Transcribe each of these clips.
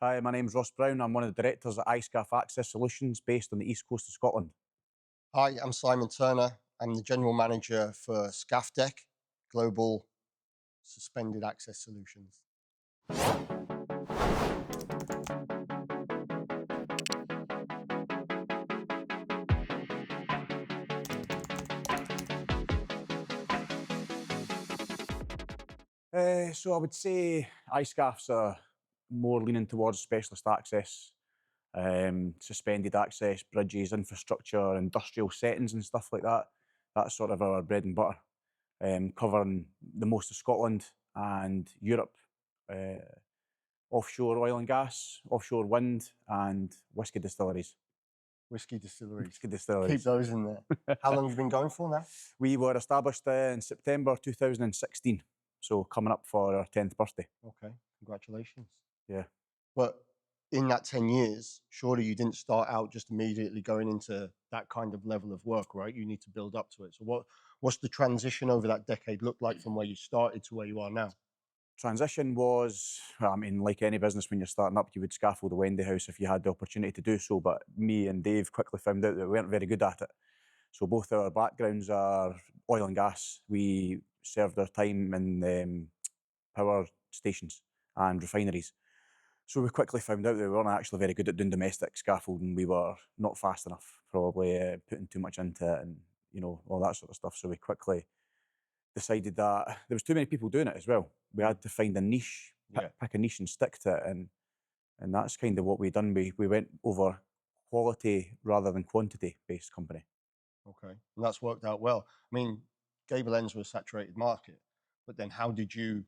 Hi, my name's Ross Brown. I'm one of the directors at I-SCAFF Access Solutions based on the east coast of Scotland. Hi, I'm Simon Turner. I'm the general manager for ScaffDeck, Global Suspended Access Solutions. So I would say I-SCAFFs are more leaning towards specialist access, suspended access, bridges, infrastructure, industrial settings and stuff like that. That's sort of our bread and butter, covering the most of Scotland and Europe, uh, offshore oil and gas, offshore wind and whiskey distilleries. Whiskey distilleries. Whiskey Keep distilleries. those in there. How long have you been going for now? We were established in September 2016, so coming up for our 10th birthday. Okay, congratulations. Yeah. But in that 10 years, surely you didn't start out just immediately going into that kind of level of work, right? You need to build up to it. So what's the transition over that decade look like from where you started to where you are now? Transition was, well, I mean, like any business, when you're starting up, you would scaffold a Wendy house if you had the opportunity to do so. But me and Dave quickly found out that we weren't very good at it. So both our backgrounds are oil and gas. We served our time in power stations and refineries. So we quickly found out that we weren't actually very good at doing domestic scaffolding. We were not fast enough, probably putting too much into it and, all that sort of stuff. So we quickly decided that there was too many people doing it as well. We had to find a niche, pick a niche and stick to it. And that's kind of what we done. We went over quality rather than quantity based company. Okay, and that's worked out well. I mean, gable ends were a saturated market, but then how did you?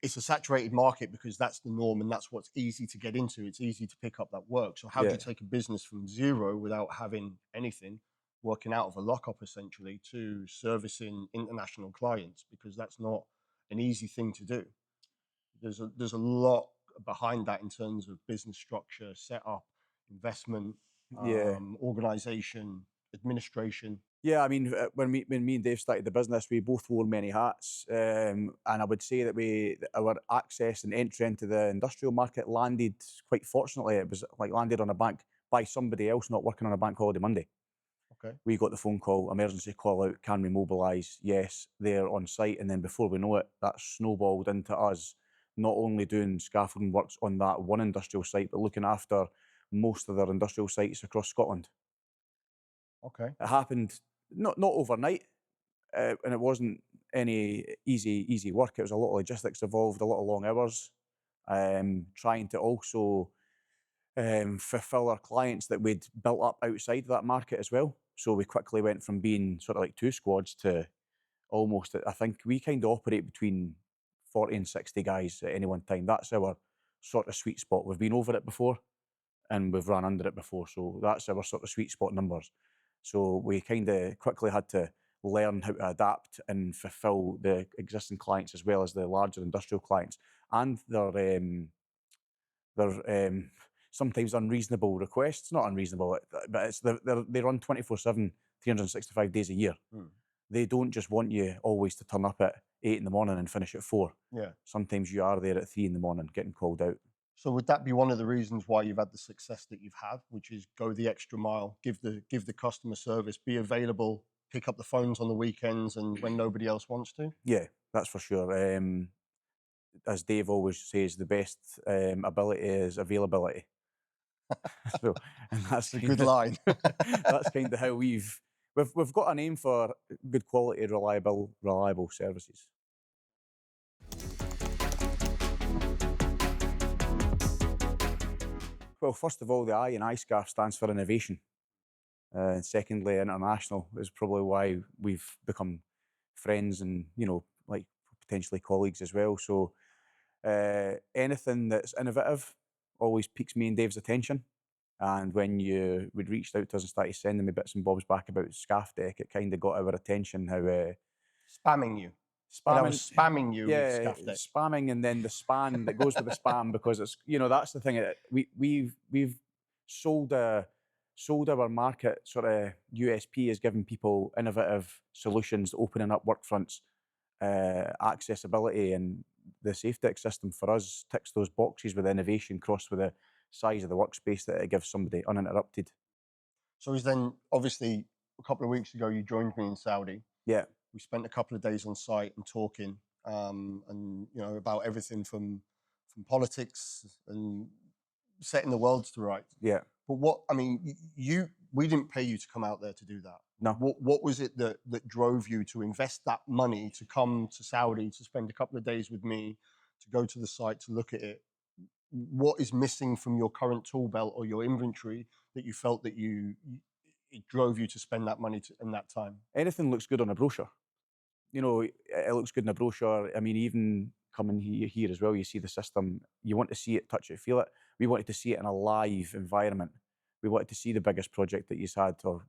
It's a saturated market because that's the norm and that's what's easy to get into. It's easy to pick up that work. So how do you take a business from zero without having anything, working out of a lockup essentially, to servicing international clients? Because that's not an easy thing to do. There's a lot behind that in terms of business structure, setup, investment, Yeah. organization, administration. Yeah, I mean, when me and Dave started the business, we both wore many hats, and I would say that our access and entry into the industrial market landed quite fortunately. It was like landed on a bank by somebody else not working on a bank holiday Monday. Okay. We got the phone call, emergency call out, can we mobilise? Yes, they're on site, and then before we know it, that snowballed into us not only doing scaffolding works on that one industrial site, but looking after most of their industrial sites across Scotland. Okay. It happened not overnight, and it wasn't any easy work. It was a lot of logistics involved, a lot of long hours, trying to also fulfill our clients that we'd built up outside that market as well. So we quickly went from being sort of like two squads to almost, I think we kind of operate between 40 and 60 guys at any one time. That's our sort of sweet spot. We've been over it before and we've run under it before. So that's our sort of sweet spot numbers. So we kind of quickly had to learn how to adapt and fulfill the existing clients as well as the larger industrial clients and their sometimes unreasonable requests. Not unreasonable, but they run 24/7, 365 days a year. They don't just want you always to turn up at 8 in the morning and finish at 4. Yeah. Sometimes you are there at 3 in the morning getting called out. So would that be one of the reasons why you've had the success that you've had, which is go the extra mile, give the customer service, be available, pick up the phones on the weekends and when nobody else wants to? Yeah, that's for sure. As Dave always says, the best ability is availability. So, and that's It's a good line. that's kind of how we've got a name for good quality, reliable services. Well, first of all, the I in I-SCAFF stands for innovation. And secondly, international is probably why we've become friends and, like potentially colleagues as well. So anything that's innovative always piques me and Dave's attention. And when you would reached out to us and started sending me bits and bobs back about ScaffDeck, it kind of got our attention how Spamming you. And I was spamming you with ScaffDeck. spamming, and then the span that goes with the spam, because it's that's the thing. We've sold our market sort of USP as giving people innovative solutions, opening up work fronts, accessibility, and the SafeDeck system for us ticks those boxes with innovation crossed with the size of the workspace that it gives somebody uninterrupted. So is then obviously a couple of weeks ago you joined me in Saudi. Yeah, We spent a couple of days on site and talking, and about everything from politics and setting the world to rights. yeah, But what I mean, we didn't pay you to come out there to do that. no. What was it that drove you to invest that money to come to Saudi to spend a couple of days with me, to go to the site to look at it? What is missing from your current tool belt or your inventory that you felt that it drove you to spend that money in that time? Anything looks good on a brochure. It looks good in a brochure. I mean, even coming here as well, you see the system. You want to see it, touch it, feel it. We wanted to see it in a live environment. We wanted to see the biggest project that you've had, or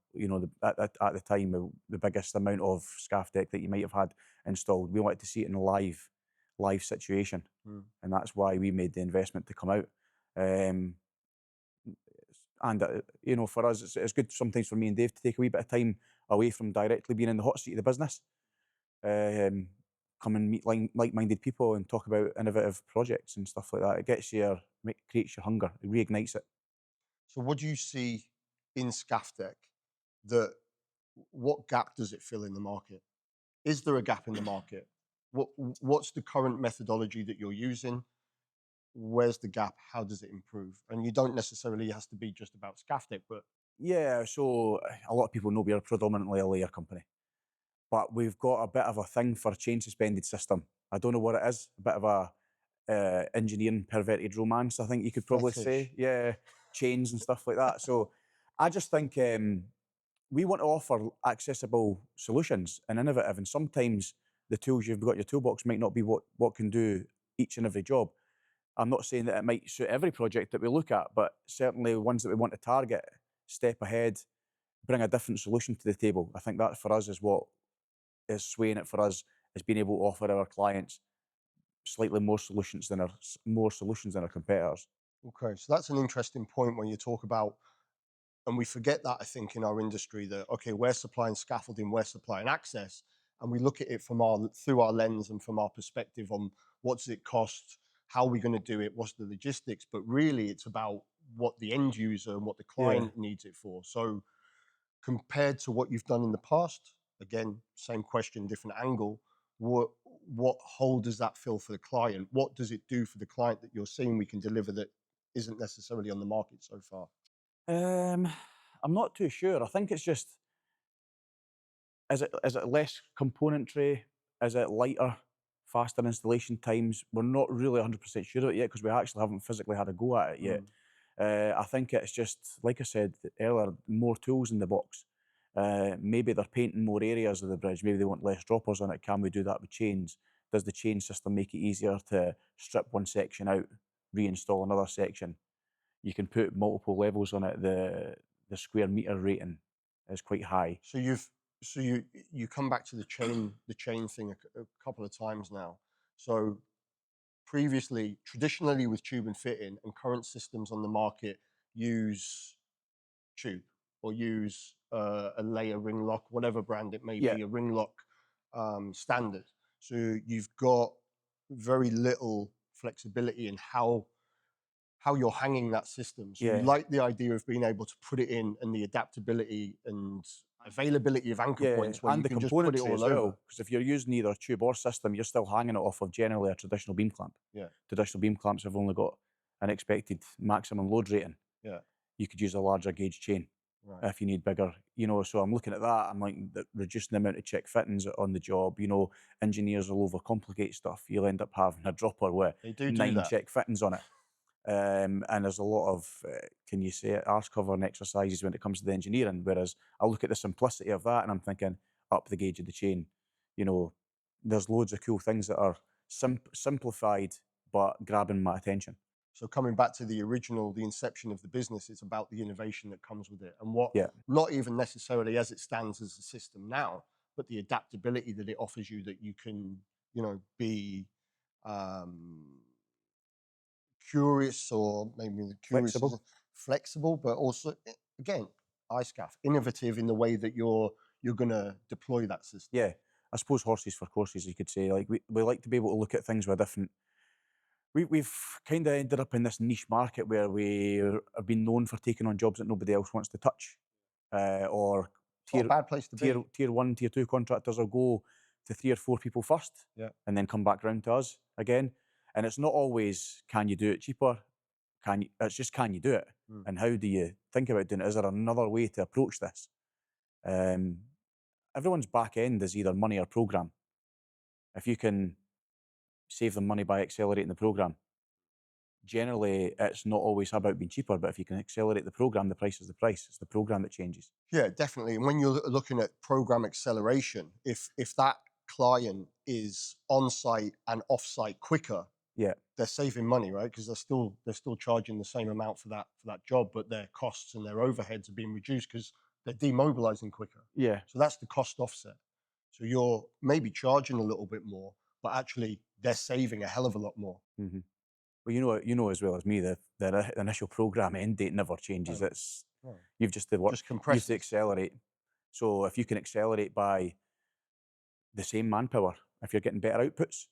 at the time, the biggest amount of ScaffDeck that you might have had installed. We wanted to see it in a live situation, and that's why we made the investment to come out. And for us, it's good sometimes for me and Dave to take a wee bit of time away from directly being in the hot seat of the business. Come and meet like-minded people and talk about innovative projects and stuff like that. It creates your hunger, it reignites it. So what do you see in ScaffDeck what gap does it fill in the market? Is there a gap in the market? What's the current methodology that you're using? Where's the gap? How does it improve? And you don't necessarily has to be just about ScaffDeck, but Yeah, so a lot of people know we are predominantly a layer company, but we've got a bit of a thing for a chain suspended system. I don't know what it is, a bit of a engineering perverted romance, I think you could probably fetish. say. Yeah, chains and stuff like that. So I just think we want to offer accessible solutions and innovative, and sometimes the tools you've got in your toolbox might not be what can do each and every job. I'm not saying that it might suit every project that we look at, but certainly ones that we want to target, step ahead, bring a different solution to the table. I think that for us is what is swaying it for us, is being able to offer our clients slightly more solutions than our competitors. Okay, so that's an interesting point when you talk about, and we forget that, I think, in our industry, that okay, we're supplying scaffolding, we're supplying access, and we look at it through our lens and from our perspective on what does it cost, how are we going to do it, what's the logistics, but really it's about what the end user and what the Yeah. client needs it for. So compared to what you've done in the past, again, same question, different angle, what hole does that fill for the client? What does it do for the client that you're seeing we can deliver that isn't necessarily on the market so far? I'm not too sure. I think it's just, is it less componentry? Is it lighter, faster installation times? We're not really 100% sure of it yet because we actually haven't physically had a go at it yet. I think it's just, like I said earlier, more tools in the box. Maybe they're painting more areas of the bridge. Maybe they want less droppers on it. Can we do that with chains? Does the chain system make it easier to strip one section out, reinstall another section? You can put multiple levels on it. The square meter rating is quite high. So you come back to the chain thing a couple of times now. So previously, traditionally with tube and fitting, and current systems on the market use tube or use a layer ring lock, whatever brand it may Yeah. be, a ring lock standard. So you've got very little flexibility in how you're hanging that system. So you Yeah. like the idea of being able to put it in, and the adaptability and availability of anchor points where and you the can just put it componentry all as over. well. Because if you're using either a tube or system, you're still hanging it off of generally a traditional beam clamp. Yeah. Traditional beam clamps have only got an expected maximum load rating. Yeah. You could use a larger gauge chain Right. if you need bigger. So I'm looking at that. I'm like reducing the amount of check fittings on the job. Engineers will overcomplicate stuff. You'll end up having a dropper with They do 9 that. check fittings on it. And there's a lot of, can you say it, arse covering exercises when it comes to the engineering. Whereas I look at the simplicity of that and I'm thinking, up the gauge of the chain. There's loads of cool things that are simplified but grabbing my attention. So coming back to the inception of the business, it's about the innovation that comes with it, and Yeah. not even necessarily as it stands as a system now, but the adaptability that it offers you, that you can, be curious, or maybe the curious Flexible. isn't flexible, but also, again, I-SCAFF, innovative in the way that you're going to deploy that system. Yeah. I suppose horses for courses, you could say. Like we like to be able to look at things with a different. We've kind of ended up in this niche market where we have been known for taking on jobs that nobody else wants to touch, or It's not a tier bad place to be. tier one, tier two contractors will go to 3 or 4 people first, Yeah. and then come back round to us again. And it's not always can you do it cheaper, can you? It's just can you do it, Mm. and how do you think about doing it? Is there another way to approach this? Um, Everyone's back end is either money or program. If you can save them money by accelerating the program, generally it's not always about being cheaper, but if you can accelerate the program, the price is the price. It's the program that changes. Yeah, definitely. And when you're looking at program acceleration, if that client is on site and off site quicker, Yeah, they're saving money, right? Because they're still charging the same amount for that job, but their costs and their overheads are being reduced because they're demobilizing quicker. yeah. So that's the cost offset. So you're maybe charging a little bit more, but actually they're saving a hell of a lot more. Hmm. Well, you know as well as me that the initial program end date never changes. No, It's no, you've just to work, just you've to compresses. accelerate. So if you can accelerate by the same manpower, if you're getting better outputs,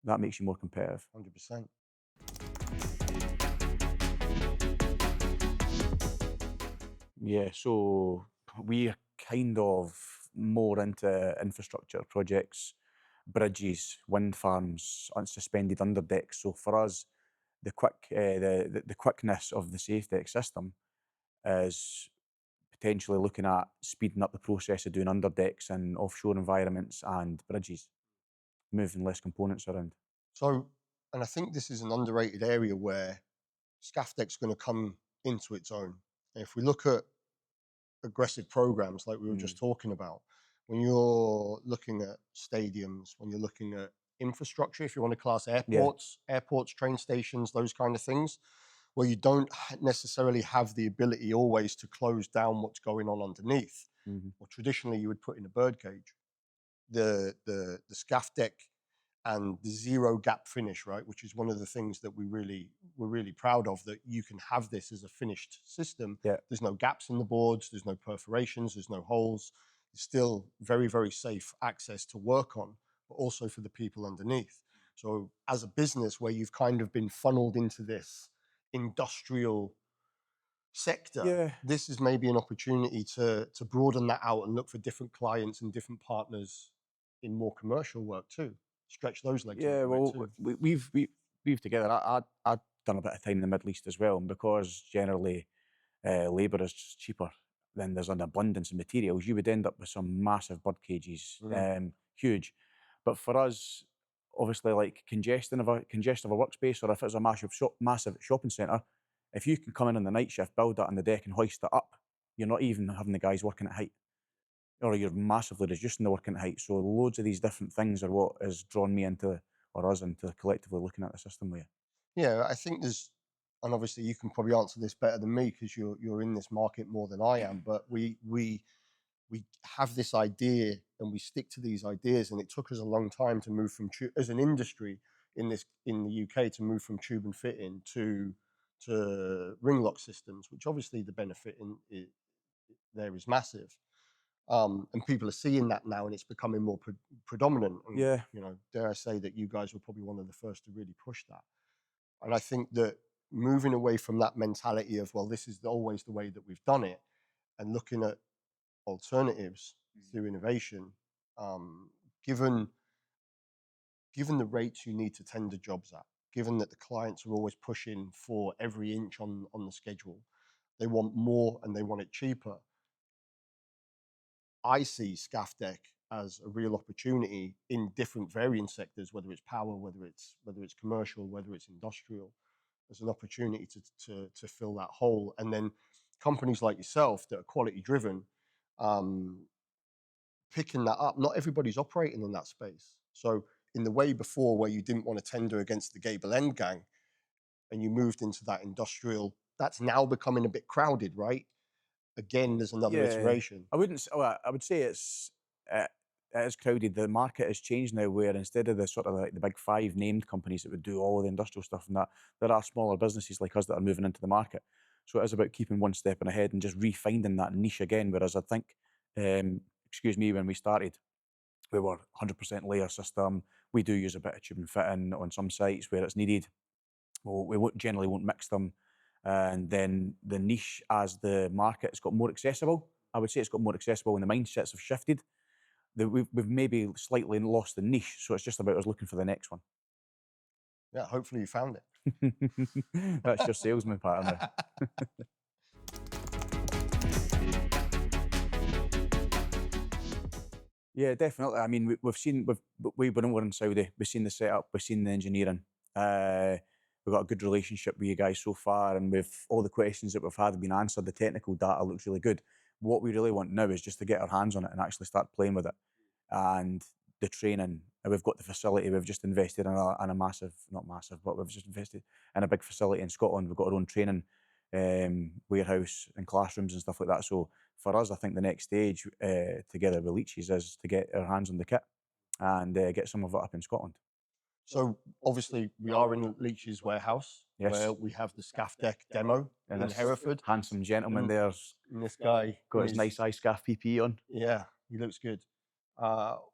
that makes you more competitive. 100%. Yeah, so we're kind of more into infrastructure projects, bridges, wind farms, unsuspended underdecks. So for us, the quickness of the SafeDeck system is potentially looking at speeding up the process of doing underdecks in offshore environments and bridges, moving less components around. So, and I think this is an underrated area where ScaffDeck's going to come into its own. And if we look at aggressive programs like we were Mm, just talking about, when you're looking at stadiums, when you're looking at infrastructure, if you want to class yeah. airports, train stations, those kind of things, where you don't necessarily have the ability always to close down what's going on underneath. Hmm. Or traditionally, you would put in a bird cage. The scaff deck and the zero gap finish, right, which is one of the things that we're really proud of, that you can have this as a finished system. Yeah. There's no gaps in the boards, there's no perforations, there's no holes. It's still very, very safe access to work on, but also for the people underneath. So as a business where you've kind of been funneled into this industrial sector, Yeah. this is maybe an opportunity to broaden that out and look for different clients and different partners in more commercial work too. Stretch those legs a Yeah, little bit well, too. we've together. I'd done a bit of time in the Middle East as well, and because generally labour is cheaper, then there's an abundance of materials. You would end up with some massive bird cages, Mm. huge. But for us, obviously, like congestion of a workspace, or if it's a massive shopping centre, if you can come in on the night shift, build that on the deck, and hoist it up, you're not even having the guys working at height, or you're massively reducing the working height. So loads of these different things are what has drawn me into, or us into, collectively looking at the system with you. Yeah, I think there's, and obviously you can probably answer this better than me because you're in this market more than I am. But we have this idea and we stick to these ideas, and it took us a long time to move from as an industry in the UK to move from tube and fitting to ring lock systems, which obviously the benefit there is massive. And people are seeing that now, and it's becoming more predominant. And Yeah, dare I say that you guys were probably one of the first to really push that. And I think that moving away from that mentality of, well, this is always the way that we've done it, and looking at alternatives through innovation, um, given given the rates you need to tender jobs at, given that the clients are always pushing for every inch on the schedule, they want more and they want it cheaper. I see ScaffDeck as a real opportunity in different variant sectors, whether it's power, whether it's commercial, whether it's industrial, as an opportunity to fill that hole. And then companies like yourself that are quality driven, um, picking that up. Not everybody's operating in that space. So in the way before where you didn't want to tender against the Gable End gang and you moved into that industrial, that's now becoming a bit crowded, right? Again, there's another yeah. iteration. I wouldn't. Well, I would say it is crowded. The market has changed now, where instead of the sort of like the big five named companies that would do all of the industrial stuff and that, there are smaller businesses like us that are moving into the market. So it is about keeping one step ahead and just refinding that niche again. Whereas I think, excuse me, when we started, we were 100% layer system. We do use a bit of tube and fitting on some sites where it's needed. Well, we generally won't mix them. And then the niche, as the market's got more accessible, I would say it's got more accessible and the mindsets have shifted. We've maybe slightly lost the niche, so it's just about us looking for the next one. Yeah, hopefully you found it. That's your salesman pattern now. Yeah, definitely. I mean, we've been over in Saudi. We've seen the setup. We've seen the engineering. We've got a good relationship with you guys so far, and with all the questions that we've had have been answered. The technical data looks really good. What we really want now is just to get our hands on it and actually start playing with it. And the training, and we've got the facility. We've just invested in a massive, not massive, but we've just invested in a big facility in Scotland. We've got our own training warehouse and classrooms and stuff like that. So for us, I think the next stage, together with Leachs, is to get our hands on the kit and get some of it up in Scotland. So obviously we are in Leach's warehouse, Yes. where we have the ScaffDeck demo in Hereford. Handsome gentleman there's And this guy got his nice I-SCAFF PPE on. Yeah, he looks good.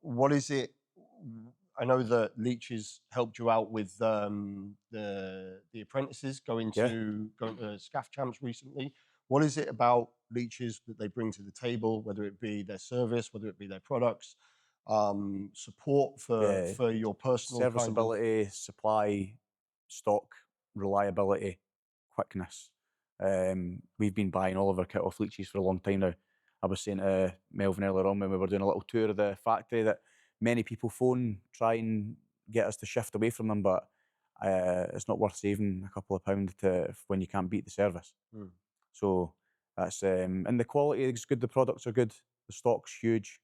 What is it? I know that Leach has helped you out with the apprentices going to ScaffChamps recently. What is it about Leach's that they bring to the table, whether it be their service, whether it be their products, support for your personal serviceability, supply, stock, reliability, quickness. We've been buying all of our kit off Leach's for a long time now. I was saying to Melvin earlier on when we were doing a little tour of the factory that many people phone, try and get us to shift away from them, but it's not worth saving a couple of pounds when you can't beat the service. So that's and the quality is good, the products are good, the stock's huge,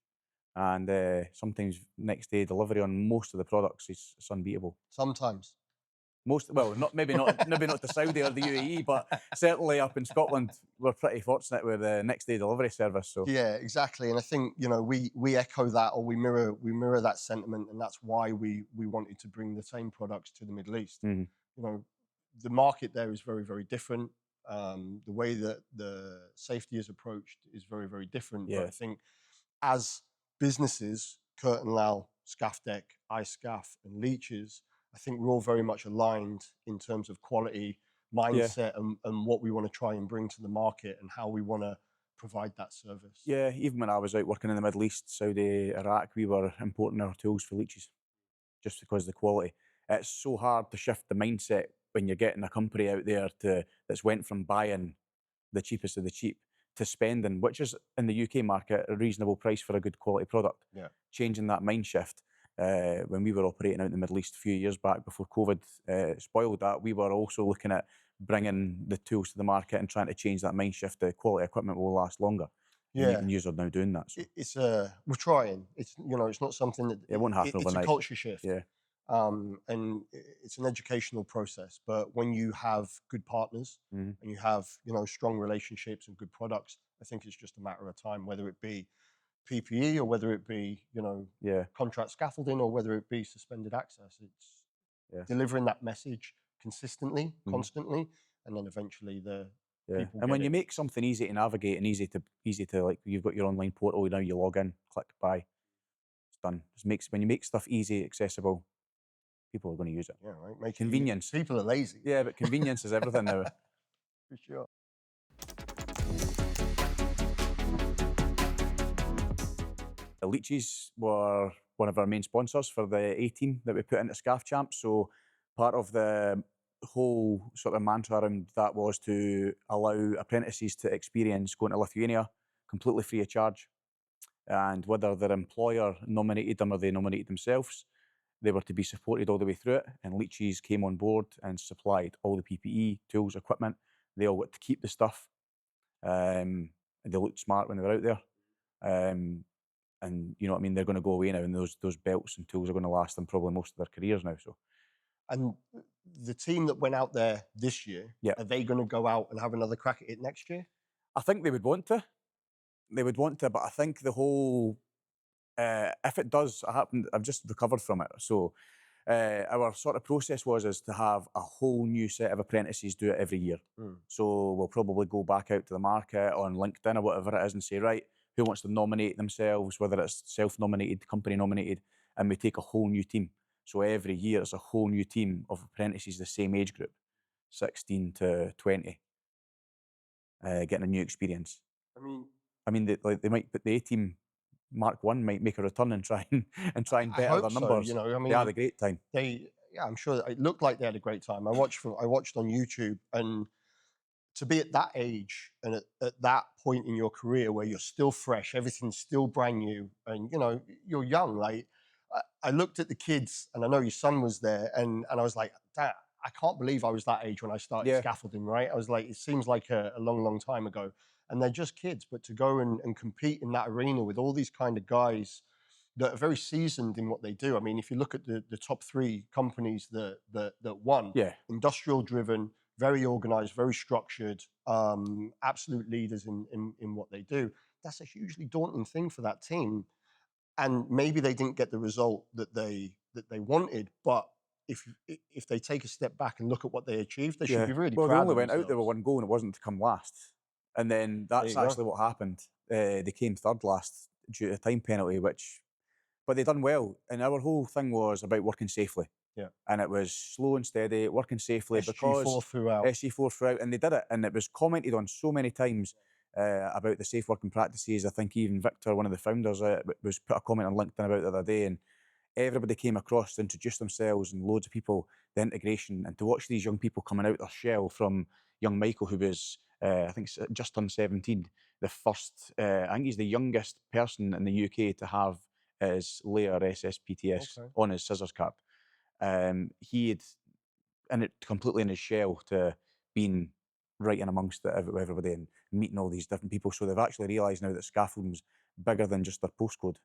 and sometimes next day delivery on most of the products is unbeatable. Sometimes. Well, maybe not to Saudi or the UAE, but certainly up in Scotland, we're pretty fortunate with the next day delivery service. So yeah, exactly, and I think we echo that, or we mirror that sentiment, and that's why we wanted to bring the same products to the Middle East. The market there is very, very different. The way that the safety is approached is very, very different. Yeah. But I think as businesses, Kirtanlal, ScaffDeck, I-SCAFF, and Leach's, I think we're all very much aligned in terms of quality, mindset, and what we want to try and bring to the market and how we want to provide that service. Yeah, even when I was out working in the Middle East, Saudi, Iraq, we were importing our tools for Leach's just because of the quality. It's so hard to shift the mindset when you're getting a company out there that's went from buying the cheapest of the cheap to spending, which is in the UK market, a reasonable price for a good quality product. Yeah. Changing that mind shift. When we were operating out in the Middle East a few years back before COVID spoiled that, we were also looking at bringing the tools to the market and trying to change that mind shift. The quality equipment will last longer. Yeah, and users are now doing that. So. We're trying. It's it's not something that it won't happen overnight. It's a culture shift. Yeah. And it's an educational process. But when you have good partners and you have strong relationships and good products, I think it's just a matter of time, whether it be PPE or whether it be contract scaffolding or whether it be suspended access. It's delivering that message consistently, constantly, and then eventually people and when you make something easy to navigate and easy to like, you've got your online portal now, you log in, click buy, it's done. When you make stuff easy, accessible, people are going to use it. Yeah, right. Make convenience. People are lazy. Yeah, but convenience is everything now. For sure. The Leachs were one of our main sponsors for the A-team that we put into ScaffChamps. So part of the whole sort of mantra around that was to allow apprentices to experience going to Lithuania completely free of charge. And whether their employer nominated them or they nominated themselves, they were to be supported all the way through it. And Leachs came on board and supplied all the PPE, tools, equipment. They all got to keep the stuff. And they looked smart when they were out there. And you know what I mean, they're going to go away now, and those belts and tools are going to last them probably most of their careers now. So, and the team that went out there this year, are they going to go out and have another crack at it next year? I think they would want to. But I think the whole if it does happen, I've just recovered from it. So our sort of process is to have a whole new set of apprentices do it every year. So we'll probably go back out to the market on LinkedIn or whatever it is and say, right, who wants to nominate themselves, whether it's self-nominated, company-nominated, and we take a whole new team. So every year it's a whole new team of apprentices the same age group, 16 to 20, getting a new experience. I mean, they might put the A-team Mark 1 might make a return and try and I better hope their so, numbers. you know, I They had mean, a great time. yeah, I'm sure it looked like they had a great time. I watched on YouTube, and to be at that age and at that point in your career where you're still fresh, everything's still brand new, and you know, you're young. Like I looked at the kids, and I know your son was there, and I was like, Dad, I can't believe I was that age when I started Yeah. scaffolding, right? I was like, it seems like a long time ago. And they're just kids, but to go and compete in that arena with all these kind of guys that are very seasoned in what they do. I mean, if you look at the top 3 companies that won, Yeah. industrial driven, very organized, very structured, absolute leaders in what they do. That's a hugely daunting thing for that team. And maybe they didn't get the result that they wanted, but if they take a step back and look at what they achieved, they should be really well, they proud only of went out there with themselves. one goal, and it wasn't to come last. And then There that's you go. actually what happened. They came third last due to a time penalty, but they done well. And our whole thing was about working safely. Yeah. And it was slow and steady, working safely SG4 because throughout. SG4 throughout, and they did it. And it was commented on so many times about the safe working practices. I think even Victor, one of the founders, was put a comment on LinkedIn about the other day, and everybody came across to introduce themselves, and loads of people, the integration, and to watch these young people coming out their shell, from young Michael, who was, I think, just turned 17, the first, I think he's the youngest person in the UK to have his layer SSPTS on his scissors cap. He had, and it completely in his shell, to being right in amongst everybody and meeting all these different people. So they've actually realised now that scaffolding's bigger than just their postcode.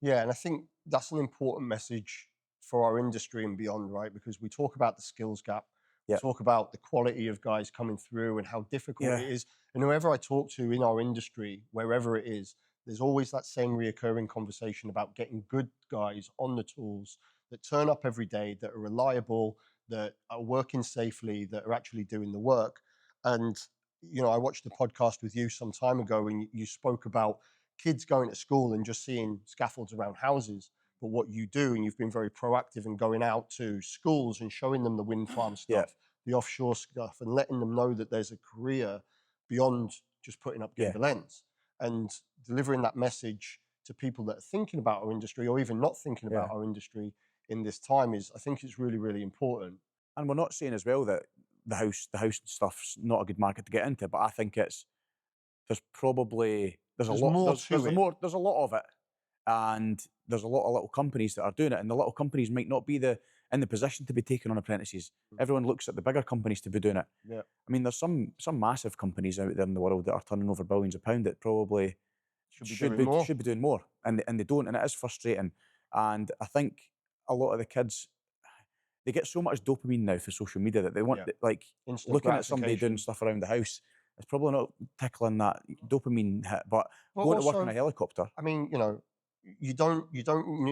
Yeah, and I think that's an important message for our industry and beyond, right? Because we talk about the skills gap, we Yep. talk about the quality of guys coming through and how difficult Yeah. it is. And whoever I talk to in our industry, wherever it is, there's always that same reoccurring conversation about getting good guys on the tools that turn up every day, that are reliable, that are working safely, that are actually doing the work. And, you know, I watched a podcast with you some time ago, and you spoke about kids going to school and just seeing scaffolds around houses. But what you do, and you've been very proactive in going out to schools and showing them the wind farm stuff, the offshore stuff, and letting them know that there's a career beyond just putting up gable ends, and delivering that message to people that are thinking about our industry or even not thinking about our industry in this time I think it's really, really important. And we're not saying as well that the house stuff's not a good market to get into, but I think there's There's more to it. There's a lot of it, and there's a lot of little companies that are doing it, and the little companies might not be in the position to be taking on apprentices. Everyone looks at the bigger companies to be doing it. Yeah. I mean, there's some massive companies out there in the world that are turning over billions of pounds that probably should be doing more, and they don't, and it is frustrating. And I think a lot of the kids, they get so much dopamine now for social media that they want, like, Instant looking at somebody gratification. doing stuff around the house, it's probably not tickling that dopamine hit, but going to work on a helicopter. I mean, you know, you don't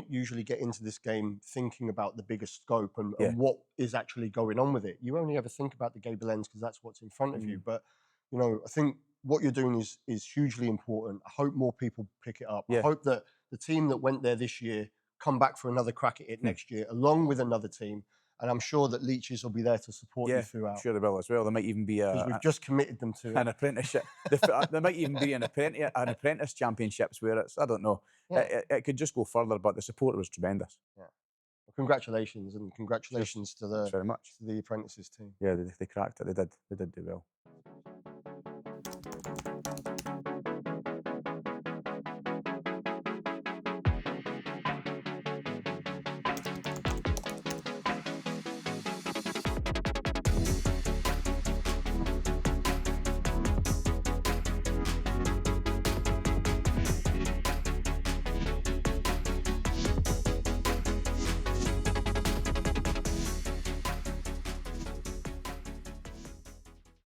usually get into this game thinking about the bigger scope and what is actually going on with it. You only ever think about the gable ends because that's what's in front of you. But, you know, I think what you're doing is hugely important. I hope more people pick it up. I hope that the team that went there this year come back for another crack at it next year, along with another team. And I'm sure that Leachs will be there to support you throughout. I'm sure they will as well. There might even be because we've just committed them to an apprenticeship. There might even be an apprentice championships where it's, I don't know. It could just go further, but the support was tremendous. Yeah. Well, congratulations, and congratulations to Thanks very much. the apprentices team. Yeah, they cracked it. They did do well.